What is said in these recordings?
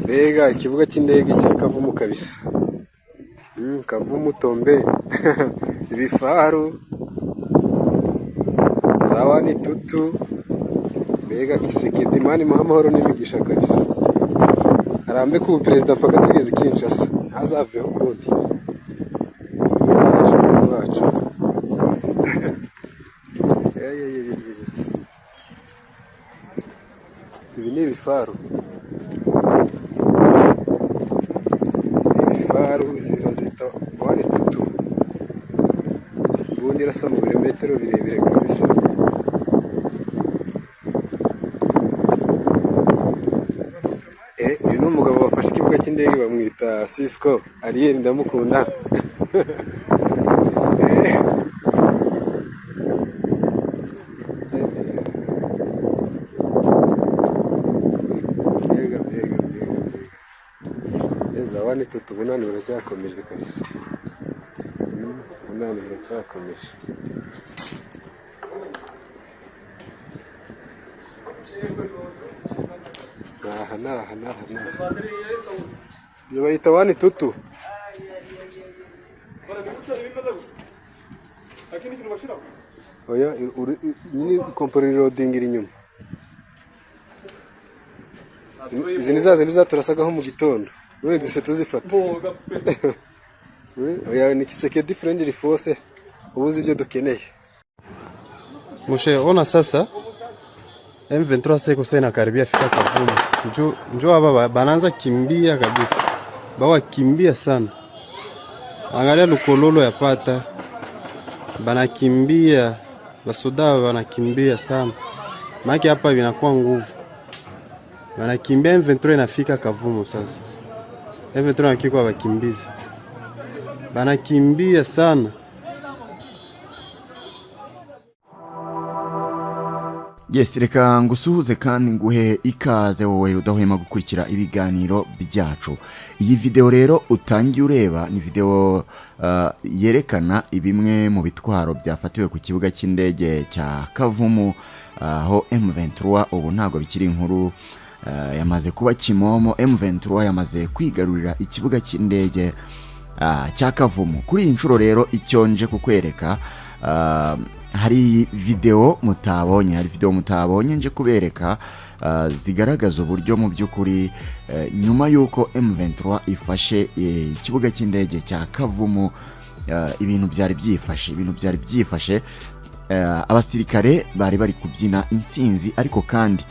Mbega ikibuga cy'indege cya Kavumu kabisa. Kavumu Tombe. Ibifaru. Zawani Tutu. Mbega Kisekedi Imana imuhe amahoro n'imigisha kabisa. Arambe ku perezida mpaka tugeze Kinshasa. Ntazaveho ukundi. Ibi ni ibifaru. Ibifaru zirazita Zawani Tutu. Ubundi irasa mu birometero birebire kabisa. Uyu ni umugabo wafashe ikibuga cy'indege bamwita Cisco. Ariel ndamukunda. Zawani Tutu bunani buracyakomeje kabisa. Bunani buracyakomeje. Naha. Iyo bayita Zawani Tutu. Oya, ni kompori loading iri nyuma. Izi ni za turasagaho mu gitondo. None duse tuzifata. Oya, ni Kisekedi friendly force. Ubuzi ibyo dukeneye. Mshe, ona sasa M23 seko sasa inakaribia fika Kavumu. Njoo hapa banaanza kimbia kabisa. Bawa kimbia sana. Angalia lukololo ya pata. Banakimbia. Basoda banakimbia sana. Maki hapa vinakuwa nguvu. Banakimbia M23 inafika Kavumu sasa. M23 akikuwa bakimbiza. Banakimbia sana. Yes, reka ngusuhuze kandi nguhe ikaze wowe udahwema gukurikira ibiganiro byacu. Iyi video rero utangiye ureba ni video yerekana ibimwe mu bitwaro byafatiwe ku kibuga cy'indege cya Kavumu, aho M23 ubu ntago bikiri inkuru, yamaze kuba kimomo. M23 yamaze kwigarurira ikibuga cy'indege cya Kavumu. Kuri iyi nshuro rero icyo nje kukwereka, hari video mutabonye nje kubereka zigaragaza uburyo mu by'ukuri nyuma yuko M23 ifashe ikibuga cy'indege cya Kavumu, ibintu byari byifashe. Abasirikare bari kubyina intsinzi, ariko kandi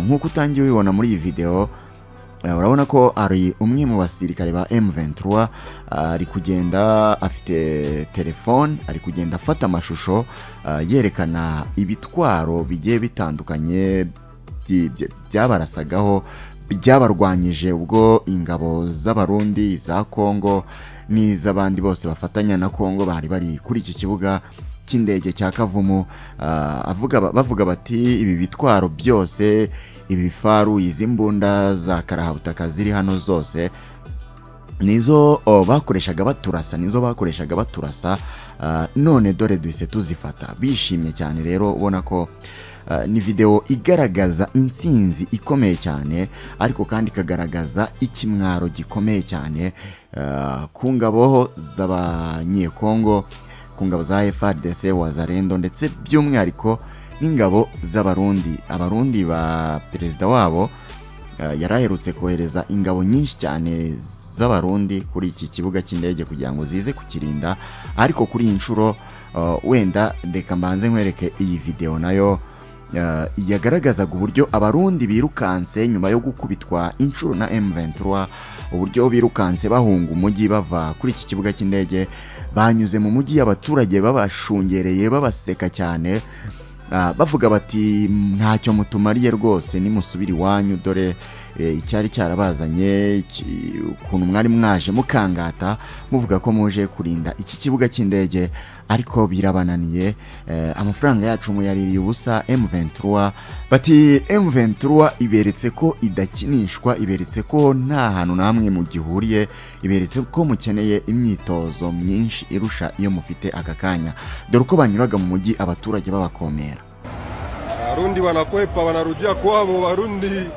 nk'uko utangiye ubibona muri iyi video, urabona ko ari umwe mu basirikare ba M23 ari kugenda afite telefone, ari kugenda afata amashusho yerekana ibitwaro bigiye bitandukanye byabarasagaho, byabarwanyije ubwo ingabo z'abarundi, za Kongo n'iz'abandi bose bafatanya na Kongo bari kuri iki kibuga cy'indege cya Kavumu. Bavuga bati ibi bitwaro byose, ibi bifaru, izi mbunda za karahabutaka ziri hano zose nizo bakoreshaga baturasa, none dore duhise tuzifata. Bishimye cyane rero, ubona ko ni video igaragaza intsinzi ikomeye cyane, ariko kandi ikagaragaza ikimwaro gikomeye cyane ku ngabo z'abanyekongo, ku ngabo za FARDC, Wazalendo, ndetse by'umwihariko n'ingabo z'abarundi. Abarundi ba perezida wabo yaraherutse kohereza ingabo nyinshi cyane z'abarundi kuri iki kibuga cy'indege kugira ngo zize kukirinda, ariko kuri iyi nshuro wenda reka mbanze nkwereke iyi video nayo yagaragazaga uburyo abarundi birukanse nyuma yo gukubitwa inshuro na M23, uburyo birukanse bahunga umujyi bava kuri iki kibuga cy'indege, banyuze mu mujyi abaturage babashungereye babaseka cyane, bavuga bati ntacyo mutumariye rwose, nimusubira iwanyu, dore icyari cyarabazanye, ukuntu mwari mwaje mukangata muvuga ko muje kurinda iki kibuga cy'indege, ariko birabananiye, amafaranga yacu muyaririye ubusa. M23 bati M23 iberetse ko idakinishwa, iberetse ko nta hantu namwe mu gihuriye, iberetse ko mukeneye imyitozo myinshi irusha iyo mufite aka kanya, dore uko banyuraga mu mujyi abaturage babakomera. Warundi wanakwepa wanarudia kwao, Warundi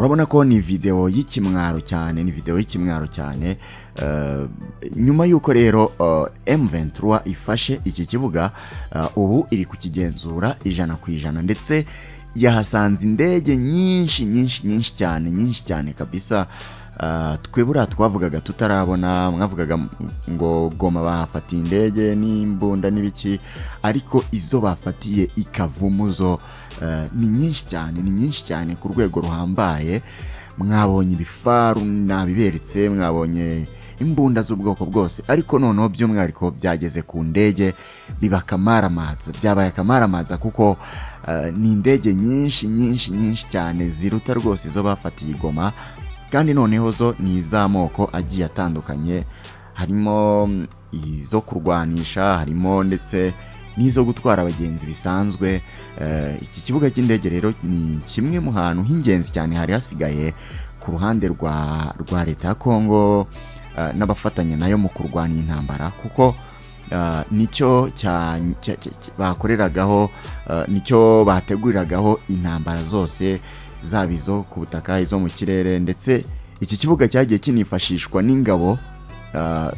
urabona ko ni video y'ikimwaro cyane, ni video y'ikimwaro cyane. Nyuma yuko rero M23 ifashe iki kibuga, ubu iri kukigenzura 100% ndetse yahasanze indege nyinshi cyane kabisa. Twebura twavugaga tutarabona, mwavugaga ngo Goma bafatiye indege n'imbunda n'ibiki, ariko izo bafatiye ikavumu zo ni nyinshi cyane ku rwego ruhambaye. Mwabonye ibifaru nabiberetse, mwabonye imbunda z'ubwoko bwose, ariko noneho by'umwihariko byageze ku ndege byabaye akamaramaza kuko ni indege nyinshi cyane ziruta rwose izo bafatiye Goma, kandi noneho zo ni iz'amoko agiye atandukanye, harimo izo kurwanisha, harimo ndetse n'izo gutwara abagenzi bisanzwe. Iki kibuga cy'indege rero ni kimwe mu hantu h'ingenzi cyane hari hasigaye ku ruhande rwa leta ya Kongo n'abafatanya nayo mu kurwanya intambara, kuko nicyo bakoreragaho, nicyo bateguriragaho intambara zose, zaba izo ku butaka, izo mu kirere. Ndetse iki kibuga cyagiye kinifashishwa n'ingabo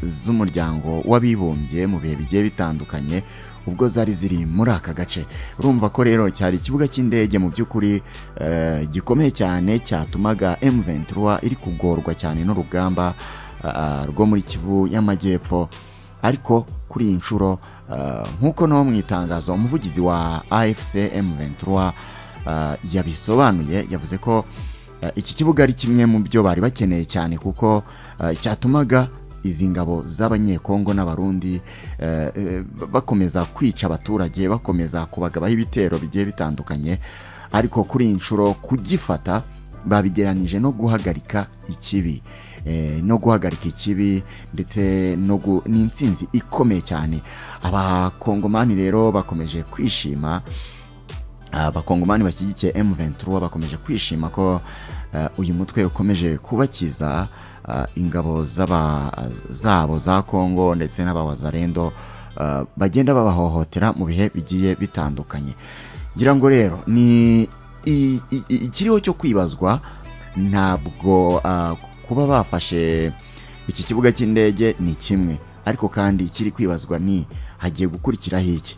z'umuryango w'abibumbye mu bihe bigiye bitandukanye ubwo zari ziri muri aka gace. Urumva ko rero cyari ikibuga cy'indege mu by'ukuri gikomeye cyane, cyatumaga M23 iri kugorwa cyane n'urugamba rwo muri Kivu y'Amajyepfo. Ariko kuri iyi nshuro nk'uko no mu itangazo umuvugizi wa AFC M23 yabisobanuye, yavuze ko iki kibuga ari kimwe mu byo bari bakeneye cyane, kuko cyatumaga izi ngabo z'abanyekongo n'abarundi bakomeza kwica abaturage, bakomeza kubagabaho ibitero bigiye bitandukanye. Ariko kuri iyi nshuro kugifata babigeranije no guhagarika ikibi, ndetse n'intsinzi ikomeye cyane. Abakongomani rero bakomeje kwishima, abakongomani bashyigikiye M23 bakomeje kwishima ko uyu mutwe ukomeje kubakiza ingabo zabo za Kongo ndetse n'abawazarendo bagenda babahohotera mu bihe bigiye bitandukanye. Ngira ngo rero ni ikiriho cyo kwibazwa, ntabwo kuba bafashe iki kibuga cy'indege ni kimwe, ariko kandi ikiri kwibazwa ni hagiye gukurikiraho iki.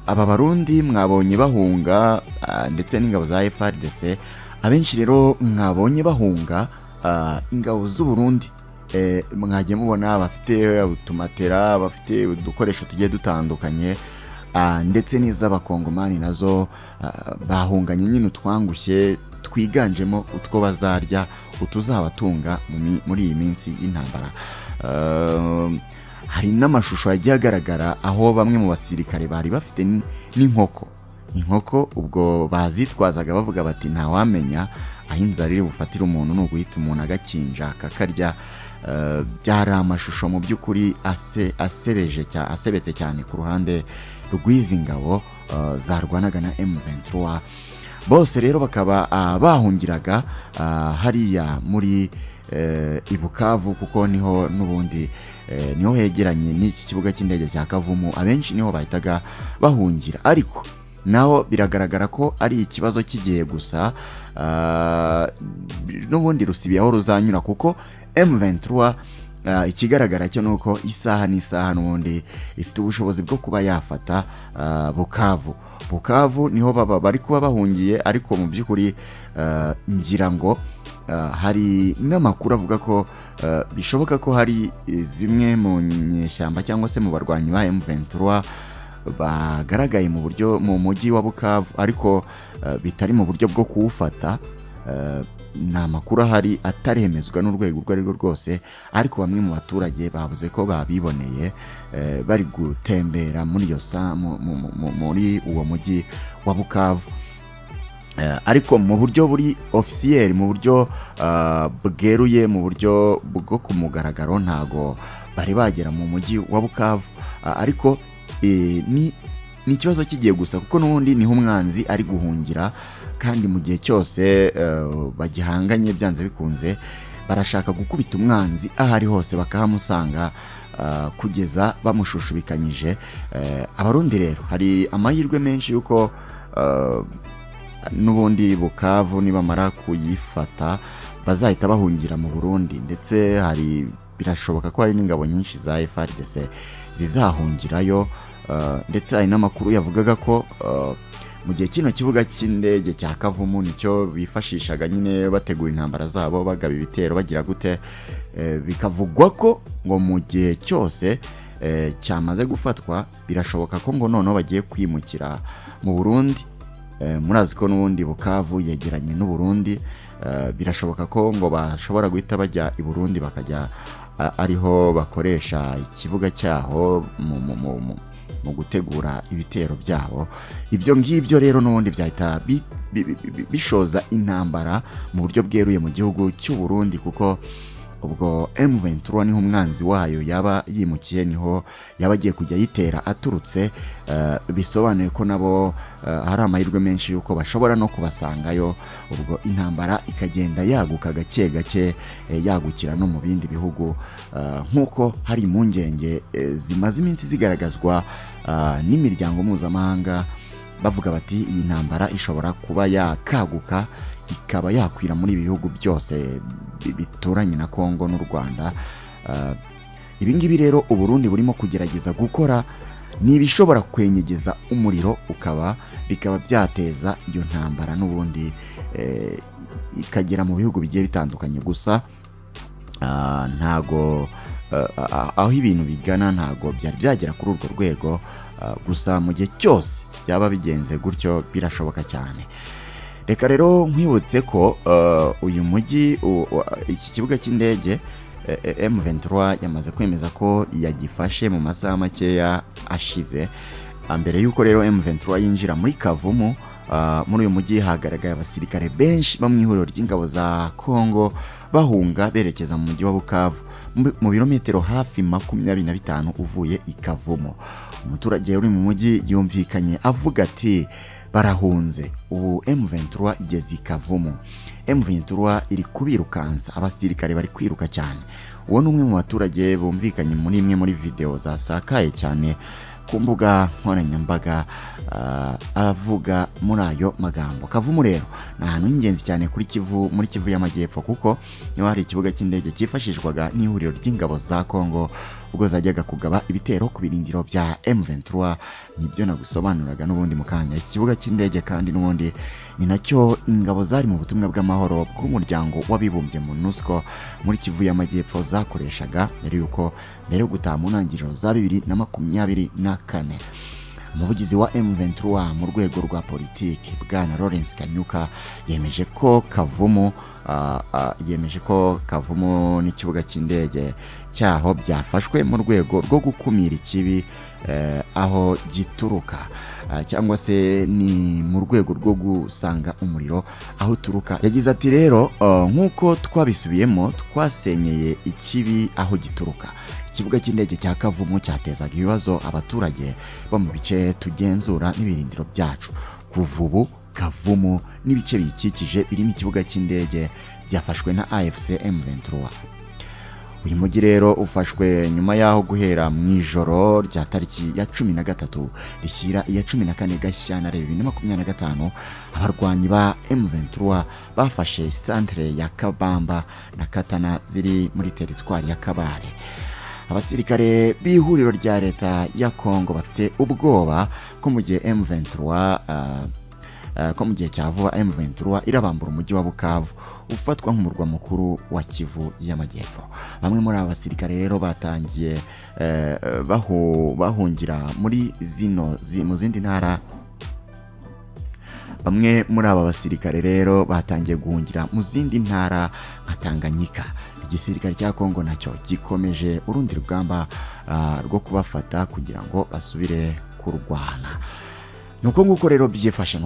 Aba Barundi mwabonye bahunga, ndetse n'ingabo za FARDC abenshi rero mwabonye bahunga ingabo z'u Burundi. Mwagiye mubona bafite utumatera, bafite udukoresho tugiye dutandukanye, ndetse n'iz'abakongomani nazo bahunganye nyine utwangushye twiganjemo utwo bazarya, utuzabatunga muri iyi minsi y'intambara. Hari n'amashusho yagiye agaragara aho bamwe mu basirikare bari bafite n'inkoko ubwo bazitwazaga bavuga bati ntawamenya aho inzara iri bufatire umuntu, n'uguhita umuntu agakinja akakarya. Byari amashusho mu by'ukuri asebetse cyane ku ruhande rw'izi ngabo zarwanaga na M23. Bose rero bakaba bahungiraga hariya muri i Bukavu, kuko niho n'ubundi niho hegeranye n'iki kibuga cy'indege cya Kavumu. Abenshi niho bahitaga bahungira, ariko naho biragaragara ko ari ikibazo kigiye gusa, n'ubundi rusibiye aho ruzanyura, kuko M23 ikigaragara cyo nuko isaha n'isaha n'ubundi ifite ubushobozi bwo kuba yafata Bukavu niho bari kuba bahungiye. Ariko mu by'ukuri ngira ngo hari n'amakuru avuga ko bishoboka ko hari zimwe mu nyeshyamba cyangwa se mu barwanyi ba M23 bagaragaye mu mujyi wa Bukavu, ariko bitari mu buryo bwo kuwufata. Nta makuru ahari ataremezwa n'urwego urwo ari rwo rwose, ariko bamwe mu baturage bavuze ko babiboneye bari gutembera muri uwo mujyi wa Bukavu. Ariko mu buryo buri officiel, mu buryo bweruye, mu buryo bwo ku mugaragaro, ntago bari bagera mu mujyi wa Bukavu. Ariko ni ikibazo kigiye gusa, kuko n'ubundi niho umwanzi ari guhungira, kandi mu gihe cyose bagihanganye byanze bikunze barashaka gukubita umwanzi aho ari hose bakahamusanga, kugeza bamushushubikanyije. Abarundi rero hari amahirwe menshi yuko n'ubundi Bukavu nibamara kuyifata bazahita bahungira mu Burundi, ndetse birashoboka ko hari n'ingabo nyinshi za FARDC zizahungirayo, ndetse hari n'amakuru yavugaga ko mu gihe kino kibuga cy'indege cya Kavumu nicyo bifashishaga nyine bategura intambara zabo, bagaba ibitero bagira gute, bikavugwa ko ngo mu gihe cyose cyamaze gufatwa birashoboka ko ngo noneho bagiye kwimukira mu Burundi. Murazi ko n'ubundi Bukavu yegeranye n'u Burundi, birashoboka ko ngo bashobora guhita bajya i Burundi bakajya ariho bakoresha ikibuga cyaho mu gutegura ibitero byabo. Ibyo ngibyo rero n'ubundi byahita bishoza intambara mu buryo bweruye mu gihugu cy'u Burundi, kuko ubwo M23 niho umwanzi wayo yaba yimukiye, niho yaba agiye kujya yitera aturutse. Bisobanuye ko nabo hari amahirwe menshi yuko bashobora no kubasangayo, ubwo intambara ikagenda yaguka gake gake, yagukira no mu bindi bihugu, nk'uko hari impungenge zimaze iminsi zigaragazwa n'imiryango mpuzamahanga, bavuga bati iyi ntambara ishobora kuba yakaguka ikaba yakwira muri ibihugu byose bituranye na Kongo n'u Rwanda. Ibi ngibi rero u Burundi burimo kugerageza gukora ni ibishobora kwenyegeza umuriro bikaba byateza iyo ntambara n'ubundi ikagera mu bihugu bigiye bitandukanye. Gusa ntago aho ibintu bigana ntago byari byagera kuri urwo rwego, gusa mu gihe cyose byaba bigenze gutyo birashoboka cyane. Reka rero nkwibutse ko uyu mujyi, iki kibuga cy'indege M23 yamaze kwemeza ko yagifashe mu masaha makeya ashize. Mbere yuko rero M23 yinjira muri Kavumu, muri uyu mujyi hagaragaye abasirikare benshi bo mu ihuriro ry'ingabo za Kongo bahunga berekeza mu mujyi wa Bukavu, mu birometero hafi 25 uvuye i Kavumu. Umuturage uri mu mujyi yumvikanye avuga ati barahunze, ubu M23 igeze i Kavumu. M23 iri kubirukansa, abasirikare bari kwiruka cyane. Uwo ni umwe mu baturage bumvikanye muri imwe muri video zasakaye cyane ku mbuga nkoranyambaga, avuga muri ayo magambo. Kavumu rero ni ahantu h'ingenzi cyane muri Kivu y'Amajyepfo, kuko niho hari ikibuga cy'indege cyifashishwaga n'ihuriro ry'ingabo za Kongo ubwo zajyaga kugaba ibitero ku birindiro bya M23. Nibyo nagusobanuraga n'ubundi mu kanya. Iki kibuga cy'indege kandi n'ubundi ni nacyo ingabo zari mu butumwa bw'amahoro bw'umuryango w'abibumbye MONUSCO muri Kivu y'Amajyepfo zakoreshaga mbere yo gutaha mu ntangiriro za 2024. Umuvugizi wa M23 mu rwego rwa politiki Bwana Lawrence Kanyuka yemeje ko Kavumu n'ikibuga cy'indege cyaho byafashwe mu rwego rwo gukumira ikibi aho gituruka, cyangwa se ni mu rwego rwo gusanga umuriro aho uturuka. Yagize ati rero nk'uko twabisubiyemo, twasenyeye ikibi aho gituruka. Ikibuga cy'indege cya Kavumu cyatezaga ibibazo abaturage bo mu bice tugenzura n'ibirindiro byacu. Kuva ubu Kavumu n'ibice biyikikije birimo ikibuga cy'indege byafashwe na AFC M23. Uyu mujyi rero ufashwe nyuma yaho guhera mu ijoro rya tariki ya 13 rishyira iya 14 Gashyantare 2025 abarwanyi ba M23 bafashe centre ya Kabamba na Katana ziri muri teritwari ya Kabare. Abasirikare b'ihuriro rya leta ya Kongo bafite ubwoba ko mu gihe cya vuba M23 irabambura umujyi wa Bukavu ufatwa nk'umurwa mukuru wa Kivu y'Amajyepfo. Bamwe muri aba basirikare rero batangiye bahungira mu zindi ntara. Bamwe muri aba basirikare rero batangiye guhungira mu zindi ntara nka Tanganyika. Igisirikare cya Kongo nacyo gikomeje urundi rugamba rwo kubafata kugira ngo basubire kurwana. Nuko nguko rero byifashe,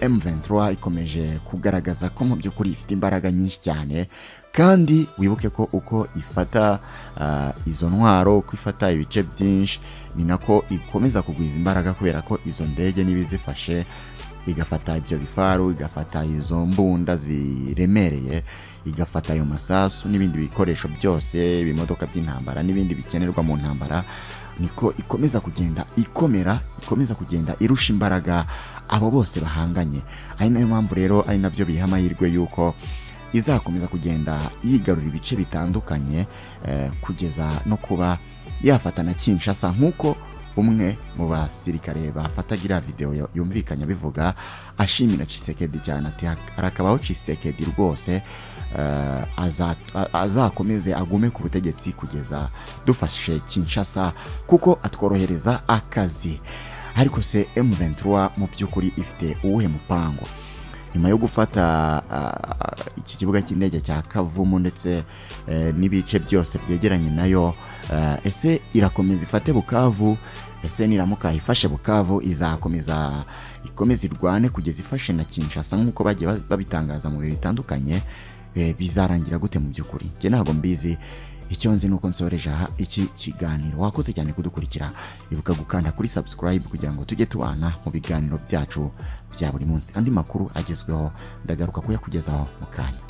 M23 ikomeje kugaragaza ko mu by'ukuri ifite imbaraga nyinshi cyane, kandi wibuke ko uko ifata izo ntwaro, uko ifata ibice byinshi, ni nako ikomeza kugwiza imbaraga, kubera ko izo ndege n'ibizifashe igafata ibyo bifaru, igafata izo mbunda ziremereye, igafata ayo masasu n'ibindi bikoresho byose, ibimodoka by'intambara n'ibindi bikenerwa mu ntambara, niko ikomeza kugenda ikomera, ikomeza kugenda irusha imbaraga abo bose bahanganye. Ari nayo mpamvu rero ari nabyo biha amahirwe yuko izakomeza kugenda yigarurira ibice bitandukanye kugeza no kuba yafatana Kinshasa, nk'uko umwe mu basirikare bafatagira video yumvikanya bivuga ashimira Tshisekedi cyane, ati arakabaho Tshisekedi rwose azakomeze agume ku butegetsi kugeza dufashe Kinshasa kuko atworohereza akazi. Ariko se M23 mu by'ukuri ifite uwuhe mupango nyuma yo gufata iki kibuga cy'indege cya Kavumu ndetse n'ibice byose byegeranye nayo? Ese irakomeza ifate Bukavu? Ese niramuka ifashe Bukavu izakomeza irwane kugeza ifashe na Kinshasa nk'uko bagiye babitangaza mu bihe bitandukanye? Bizarangira gute mu by'ukuri? Nge ntabwo mbizi. Icyo nzi nuko nsoreje aha iki kiganiro. Wakoze cyane kudukurikira, ibuka gukanda kuri subscribe kugira ngo tujye tubana mu biganiro byacu bya buri munsi. Andi makuru agezweho ndagaruka kuyakugezaho mu kanya.